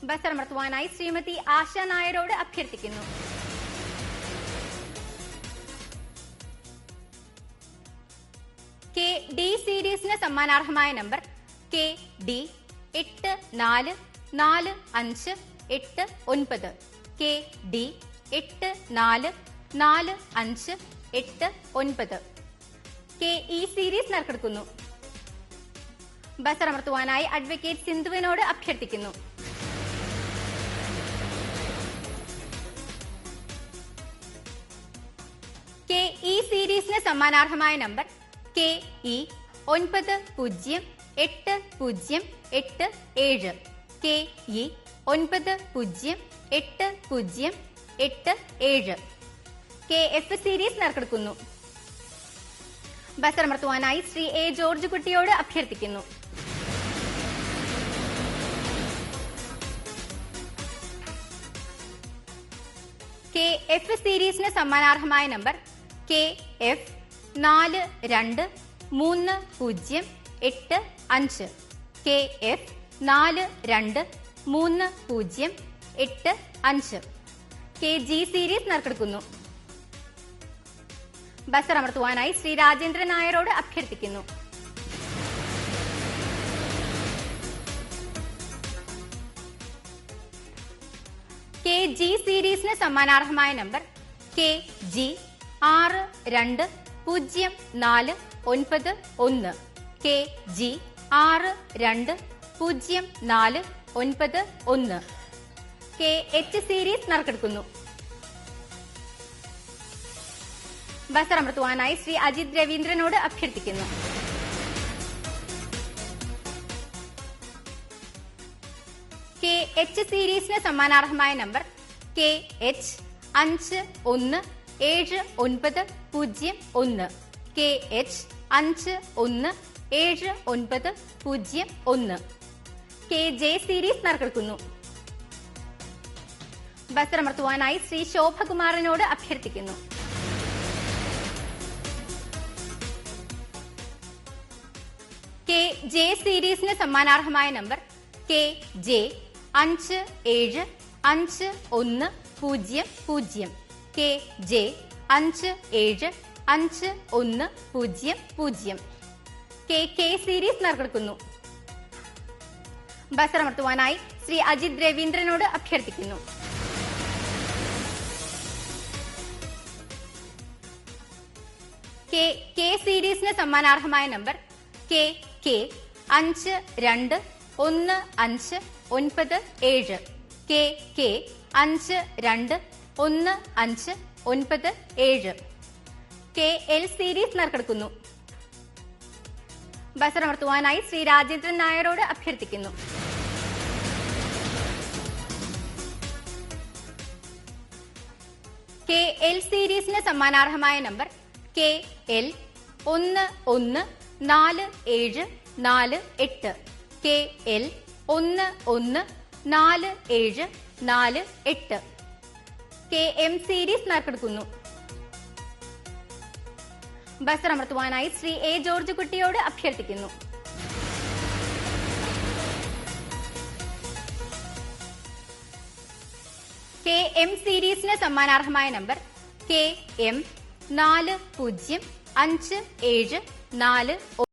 Buzzer അമർത്തുവാനായി Shrimati Asha നായരോട് അഭ്യർത്ഥിക്കുന്നു. K D സീരീസിന് സമ്മാനാർഹമായ number KD 844589, KD 844589. KE series നറുക്കെടുക്കുന്നു. ബസർ അമർത്തുവാനായി അഡ്വക്കേറ്റ് സിന്ധുവിനോട് അഭ്യർത്ഥിക്കുന്നു. KE സീരീസിന് സമ്മാനാർഹമായ number KE 908087, KE 908087. KF series നറുക്കെടുക്കുന്നു. ബസർ അമർത്തുവാനായി ശ്രീ A ജോർജ് കുട്ടിയോട് അഭ്യർത്ഥിക്കുന്നു. KF സീരീസിന് സമ്മാനാർഹമായ number KF 423085, KF 423085. KG series നറുക്കെടുക്കുന്നു. ബസർ അമർത്തുവാനായി ശ്രീ രാജേന്ദ്രൻ നായരോട് അഭ്യർത്ഥിക്കുന്നു. KG സീരീസിന് സമ്മാനാർഹമായ number KG 620491, KG 620491. KH series നറുക്കെടുക്കുന്നു. ബസർ അമർത്തുവാനായി ശ്രീ അജിത് രവീന്ദ്രനോട് അഭ്യർത്ഥിക്കുന്നു. KH സീരീസിന് സമ്മാനാർഹമായ number KH 517901, KH 517901. KJ series നറുക്കെടുക്കുന്നു. ബസർ അമർത്തുവാനായി ശ്രീ ശോഭകുമാരനോട് അഭ്യർത്ഥിക്കുന്നു. KJ സീരീസിന് സമ്മാനാർഹമായ number KJ 575100, KJ 575100. KK series നറുക്കെടുക്കുന്നു. ബസർ അമർത്തുവാനായി ശ്രീ അജിത് രവീന്ദ്രനോട് അഭ്യർത്ഥിക്കുന്നു. KK സീരീസിന് സമ്മാനാർഹമായ number KK 521597, KK 521597. KL series നറുക്കെടുക്കുന്നു. ബസർ അമർത്തുവാനായി ശ്രീ രാജേന്ദ്രൻ നായരോട് അഭ്യർത്ഥിക്കുന്നു. KL സീരീസിന് സമ്മാനാർഹമായ number KL 114748, KL 114748. KM series നറുക്കെടുക്കുന്നു. ബസർ അമർത്തുവാനായി ശ്രീ A ജോർജ് കുട്ടിയോട് അഭ്യർത്ഥിക്കുന്നു. KM സീരീസിന് സമ്മാനാർഹമായ നമ്പർ KM 405741.